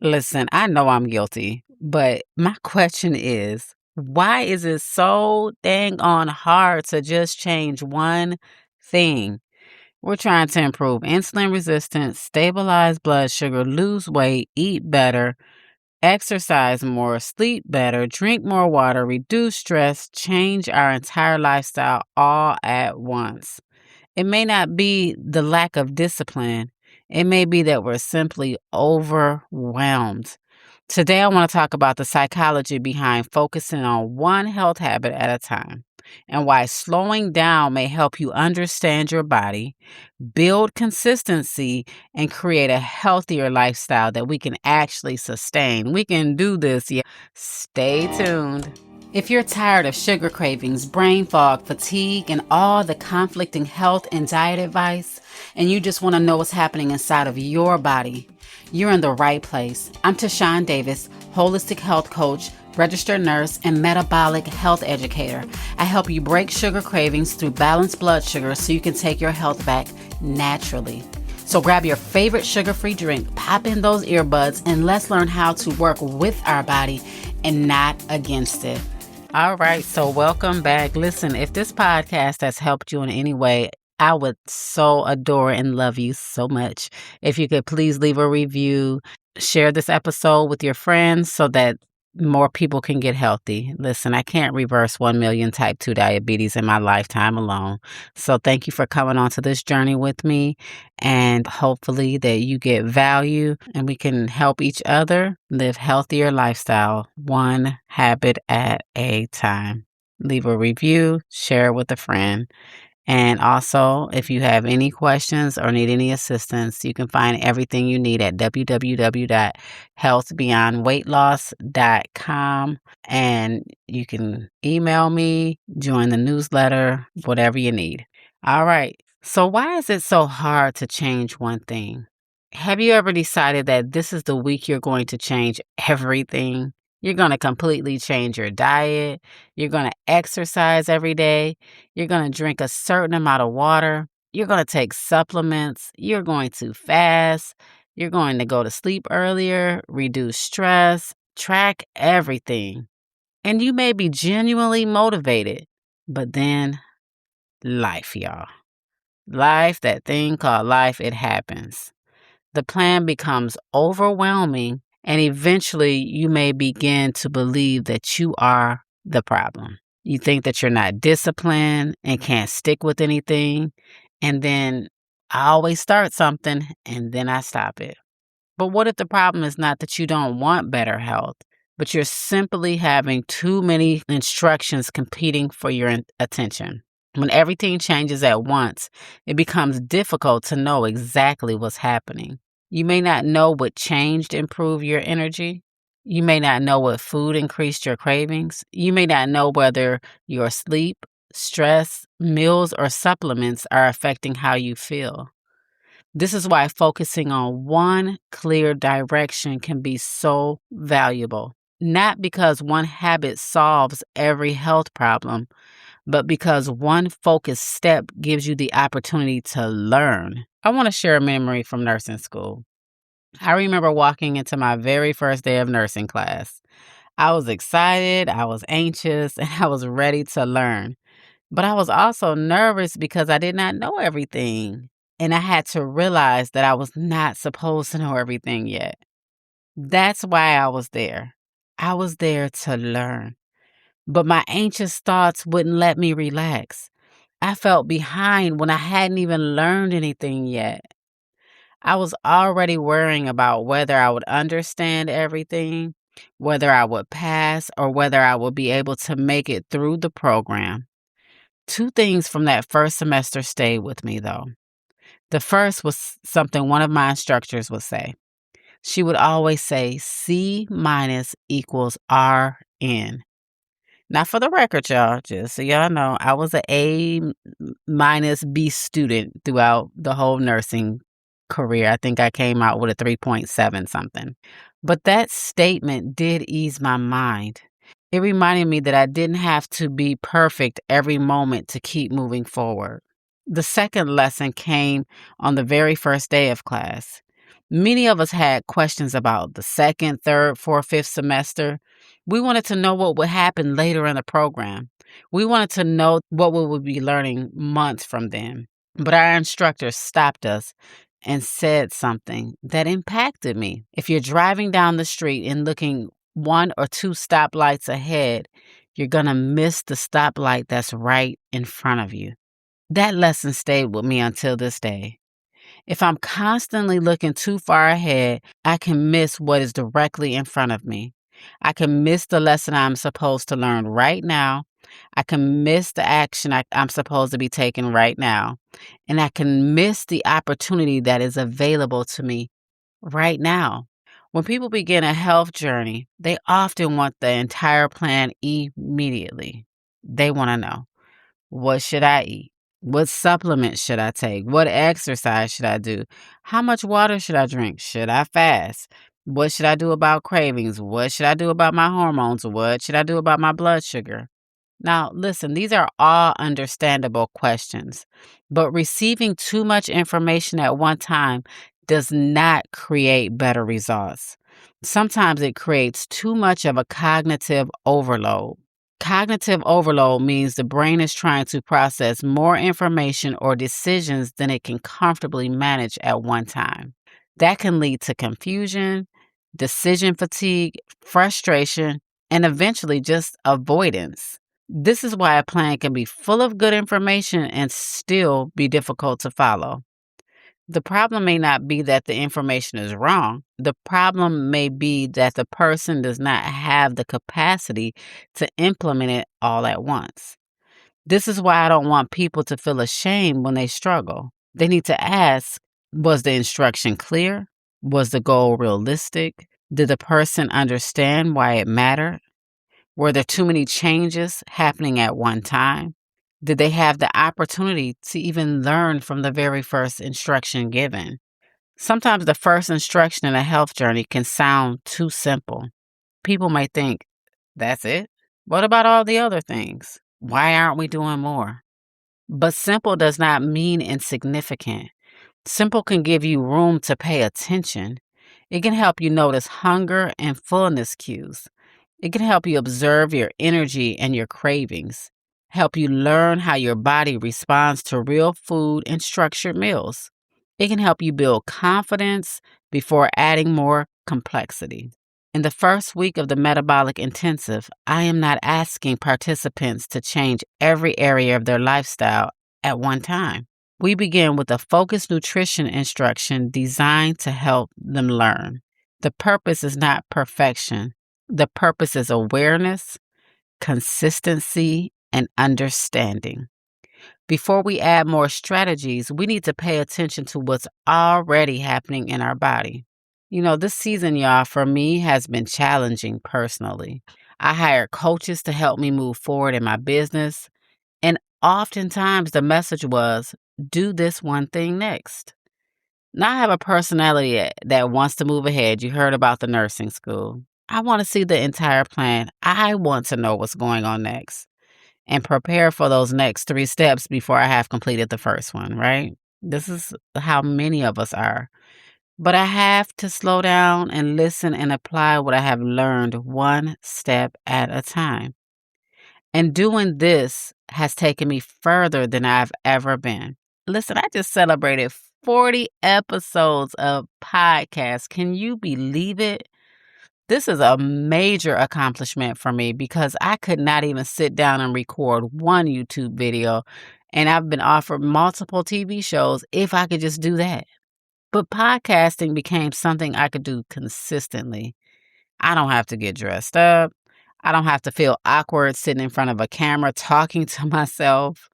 Listen, I know I'm guilty, but my question is, why is it so dang on hard to just change one thing? We're trying to improve insulin resistance, stabilize blood sugar, lose weight, eat better, exercise more, sleep better, drink more water, reduce stress, change our entire lifestyle all at once. It may not be the lack of discipline. It may be that we're simply overwhelmed. Today, I want to talk about the psychology behind focusing on one health habit at a time and why slowing down may help you understand your body, build consistency, and create a healthier lifestyle that we can actually sustain. We can do this, yeah. Stay tuned. If you're tired of sugar cravings, brain fog, fatigue, and all the conflicting health and diet advice, and you just want to know what's happening inside of your body, you're in the right place. I'm TaShawn Davis, holistic health coach, registered nurse, and metabolic health educator. I help you break sugar cravings through balanced blood sugar so you can take your health back naturally. So grab your favorite sugar-free drink, pop in those earbuds, and let's learn how to work with our body and not against it. All right, so welcome back. Listen, if this podcast has helped you in any way, I would so adore and love you so much. If you could please leave a review, share this episode with your friends so that more people can get healthy. Listen, I can't reverse 1 million type 2 diabetes in my lifetime alone. So thank you for coming on to this journey with me. And hopefully that you get value and we can help each other live healthier lifestyle, one habit at a time. Leave a review, share with a friend. And also, if you have any questions or need any assistance, you can find everything you need at www.healthbeyondweightloss.com. And you can email me, join the newsletter, whatever you need. All right. So why is it so hard to change one thing? Have you ever decided that this is the week you're going to change everything? You're going to completely change your diet. You're going to exercise every day. You're going to drink a certain amount of water. You're going to take supplements. You're going to fast. You're going to go to sleep earlier, reduce stress, track everything. And you may be genuinely motivated, but then life, y'all. Life, that thing called life, it happens. The plan becomes overwhelming. And eventually, you may begin to believe that you are the problem. You think that you're not disciplined and can't stick with anything. And then I always start something and then I stop it. But what if the problem is not that you don't want better health, but you're simply having too many instructions competing for your attention? When everything changes at once, it becomes difficult to know exactly what's happening. You may not know what change to improve your energy. You may not know what food increased your cravings. You may not know whether your sleep, stress, meals, or supplements are affecting how you feel. This is why focusing on one clear direction can be so valuable. Not because one habit solves every health problem, but because one focused step gives you the opportunity to learn. I want to share a memory from nursing school. I remember walking into my very first day of nursing class. I was excited, I was anxious, and I was ready to learn. But I was also nervous because I did not know everything. And I had to realize that I was not supposed to know everything yet. That's why I was there. I was there to learn. But my anxious thoughts wouldn't let me relax. I felt behind when I hadn't even learned anything yet. I was already worrying about whether I would understand everything, whether I would pass, or whether I would be able to make it through the program. Two things from that first semester stayed with me, though. The first was something one of my instructors would say. She would always say, C minus equals RN. Now, for the record, y'all, just so y'all know, I was an A minus B student throughout the whole nursing career. I think I came out with a 3.7 something. But that statement did ease my mind. It reminded me that I didn't have to be perfect every moment to keep moving forward. The second lesson came on the very first day of class. Many of us had questions about the second, third, fourth, fifth semester. We wanted to know what would happen later in the program. We wanted to know what we would be learning months from then. But our instructor stopped us and said something that impacted me. If you're driving down the street and looking one or two stoplights ahead, you're going to miss the stoplight that's right in front of you. That lesson stayed with me until this day. If I'm constantly looking too far ahead, I can miss what is directly in front of me. I can miss the lesson I'm supposed to learn right now. I can miss the action I'm supposed to be taking right now. And I can miss the opportunity that is available to me right now. When people begin a health journey, they often want the entire plan immediately. They want to know, what should I eat? What supplements should I take? What exercise should I do? How much water should I drink? Should I fast? What should I do about cravings? What should I do about my hormones? What should I do about my blood sugar? Now, listen, these are all understandable questions, but receiving too much information at one time does not create better results. Sometimes it creates too much of a cognitive overload. Cognitive overload means the brain is trying to process more information or decisions than it can comfortably manage at one time. That can lead to confusion, decision fatigue, frustration, and eventually just avoidance. This is why a plan can be full of good information and still be difficult to follow. The problem may not be that the information is wrong. The problem may be that the person does not have the capacity to implement it all at once. This is why I don't want people to feel ashamed when they struggle. They need to ask, was the instruction clear? Was the goal realistic? Did the person understand why it mattered? Were there too many changes happening at one time? Did they have the opportunity to even learn from the very first instruction given? Sometimes the first instruction in a health journey can sound too simple. People may think, that's it? What about all the other things? Why aren't we doing more? But simple does not mean insignificant. Simple can give you room to pay attention. It can help you notice hunger and fullness cues. It can help you observe your energy and your cravings, help you learn how your body responds to real food and structured meals. It can help you build confidence before adding more complexity. In the first week of the metabolic intensive, I am not asking participants to change every area of their lifestyle at one time. We begin with a focused nutrition instruction designed to help them learn. The purpose is not perfection. The purpose is awareness, consistency, and understanding. Before we add more strategies, we need to pay attention to what's already happening in our body. This season, y'all, for me has been challenging personally. I hired coaches to help me move forward in my business, and oftentimes the message was, do this one thing next. Now I have a personality that wants to move ahead. You heard about the nursing school. I want to see the entire plan. I want to know what's going on next and prepare for those next 3 steps before I have completed the first one, right? This is how many of us are. But I have to slow down and listen and apply what I have learned one step at a time. And doing this has taken me further than I've ever been. Listen, I just celebrated 40 episodes of podcasts. Can you believe it? This is a major accomplishment for me because I could not even sit down and record one YouTube video, and I've been offered multiple TV shows if I could just do that. But podcasting became something I could do consistently. I don't have to get dressed up. I don't have to feel awkward sitting in front of a camera talking to myself.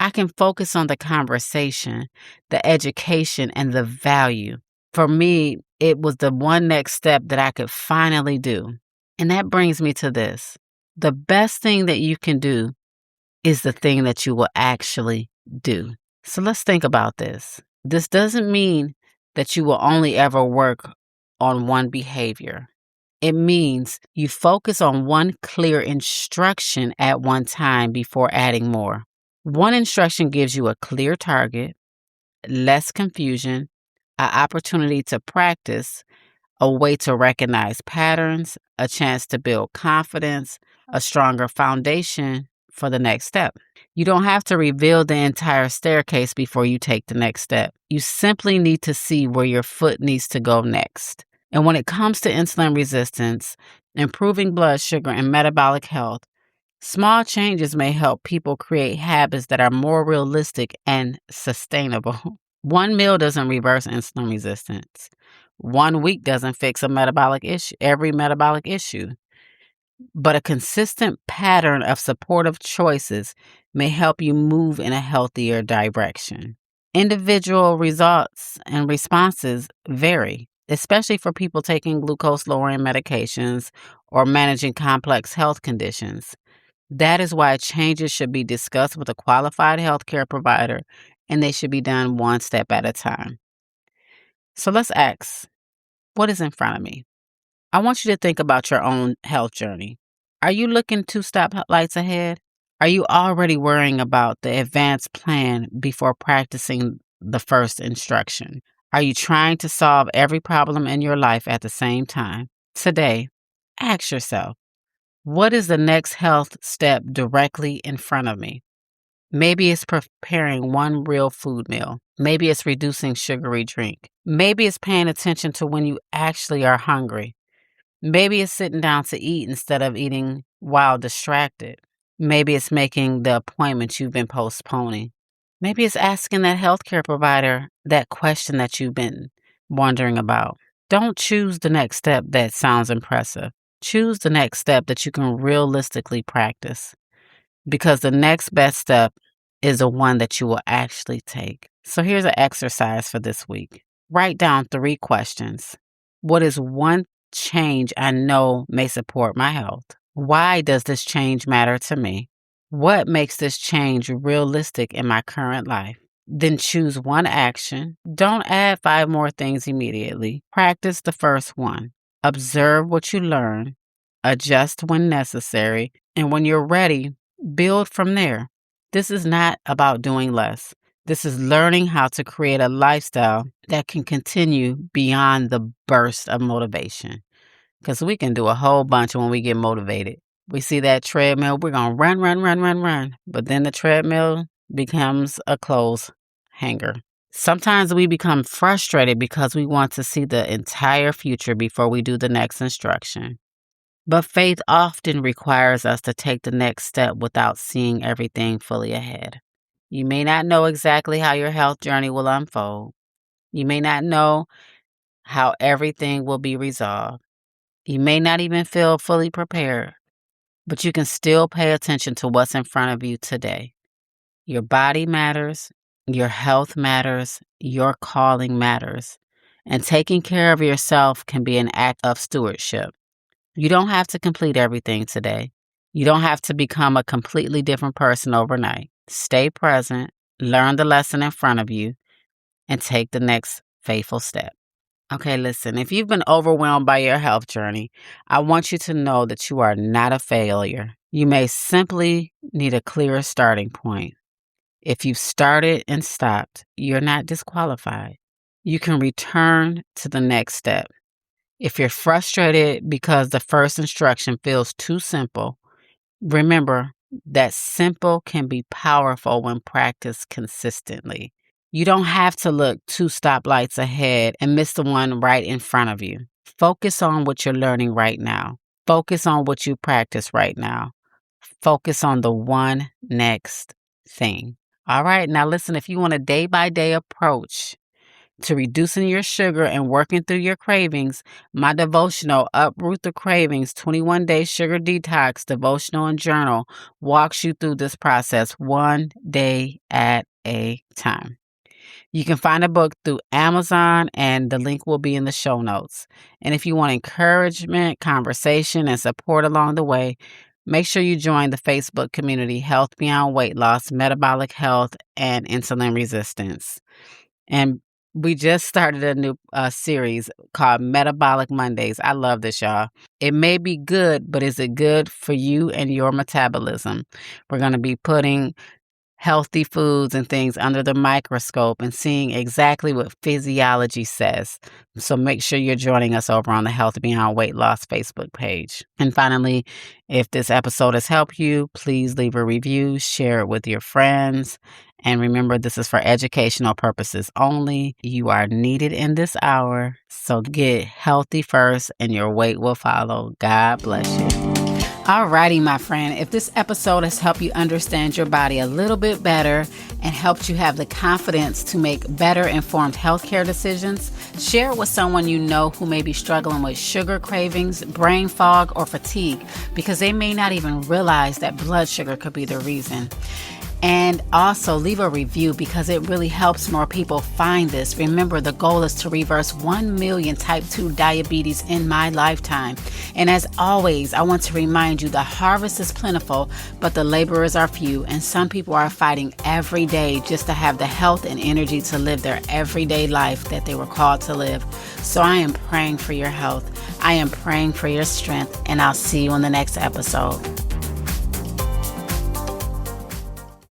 I can focus on the conversation, the education, and the value. For me, it was the one next step that I could finally do. And that brings me to this. The best thing that you can do is the thing that you will actually do. So let's think about this. This doesn't mean that you will only ever work on one behavior. It means you focus on one clear instruction at one time before adding more. One instruction gives you a clear target, less confusion, an opportunity to practice, a way to recognize patterns, a chance to build confidence, a stronger foundation for the next step. You don't have to reveal the entire staircase before you take the next step. You simply need to see where your foot needs to go next. And when it comes to insulin resistance, improving blood sugar, and metabolic health, small changes may help people create habits that are more realistic and sustainable. One meal doesn't reverse insulin resistance. 1 week doesn't fix every metabolic issue. But a consistent pattern of supportive choices may help you move in a healthier direction. Individual results and responses vary, especially for people taking glucose lowering medications or managing complex health conditions. That is why changes should be discussed with a qualified healthcare provider, and they should be done one step at a time. So let's ask, what is in front of me? I want you to think about your own health journey. Are you looking 2 stoplights ahead? Are you already worrying about the advanced plan before practicing the first instruction? Are you trying to solve every problem in your life at the same time? Today, ask yourself, what is the next health step directly in front of me? Maybe it's preparing one real food meal. Maybe it's reducing sugary drink. Maybe it's paying attention to when you actually are hungry. Maybe it's sitting down to eat instead of eating while distracted. Maybe it's making the appointment you've been postponing. Maybe it's asking that healthcare provider that question that you've been wondering about. Don't choose the next step that sounds impressive. Choose the next step that you can realistically practice, because the next best step is the one that you will actually take. So here's an exercise for this week. Write down 3 questions. What is one change I know may support my health? Why does this change matter to me? What makes this change realistic in my current life? Then choose one action. Don't add 5 more things immediately. Practice the first one. Observe what you learn. Adjust when necessary. And when you're ready, build from there. This is not about doing less. This is learning how to create a lifestyle that can continue beyond the burst of motivation. Because we can do a whole bunch when we get motivated. We see that treadmill, we're going to run, run, run, run, run. But then the treadmill becomes a clothes hanger. Sometimes we become frustrated because we want to see the entire future before we do the next instruction. But faith often requires us to take the next step without seeing everything fully ahead. You may not know exactly how your health journey will unfold. You may not know how everything will be resolved. You may not even feel fully prepared, but you can still pay attention to what's in front of you today. Your body matters, your health matters, your calling matters, and taking care of yourself can be an act of stewardship. You don't have to complete everything today. You don't have to become a completely different person overnight. Stay present, learn the lesson in front of you, and take the next faithful step. Okay, listen, if you've been overwhelmed by your health journey, I want you to know that you are not a failure. You may simply need a clearer starting point. If you've started and stopped, you're not disqualified. You can return to the next step. If you're frustrated because the first instruction feels too simple, remember that simple can be powerful when practiced consistently. You don't have to look 2 stoplights ahead and miss the one right in front of you. Focus on what you're learning right now. Focus on what you practice right now. Focus on the one next thing. All right, now listen, if you want a day-by-day approach to reducing your sugar and working through your cravings, my devotional, Uproot the Cravings, 21-Day Sugar Detox Devotional and Journal walks you through this process one day at a time. You can find a book through Amazon, and the link will be in the show notes. And if you want encouragement, conversation, and support along the way, make sure you join the Facebook community, Health Beyond Weight Loss, Metabolic Health, and Insulin Resistance. And we just started a new series called Metabolic Mondays. I love this, y'all. It may be good, but is it good for you and your metabolism? We're going to be putting healthy foods and things under the microscope and seeing exactly what physiology says. So make sure you're joining us over on the Health Beyond Weight Loss Facebook page. And finally, if this episode has helped you, please leave a review, share it with your friends. And remember, this is for educational purposes only. You are needed in this hour. So get healthy first and your weight will follow. God bless you. Alrighty, my friend, if this episode has helped you understand your body a little bit better and helped you have the confidence to make better informed healthcare decisions, share it with someone you know who may be struggling with sugar cravings, brain fog, or fatigue, because they may not even realize that blood sugar could be the reason. And also leave a review because it really helps more people find this. Remember, the goal is to reverse 1 million type 2 diabetes in my lifetime. And as always, I want to remind you the harvest is plentiful, but the laborers are few. And some people are fighting every day just to have the health and energy to live their everyday life that they were called to live. So I am praying for your health. I am praying for your strength. And I'll see you on the next episode.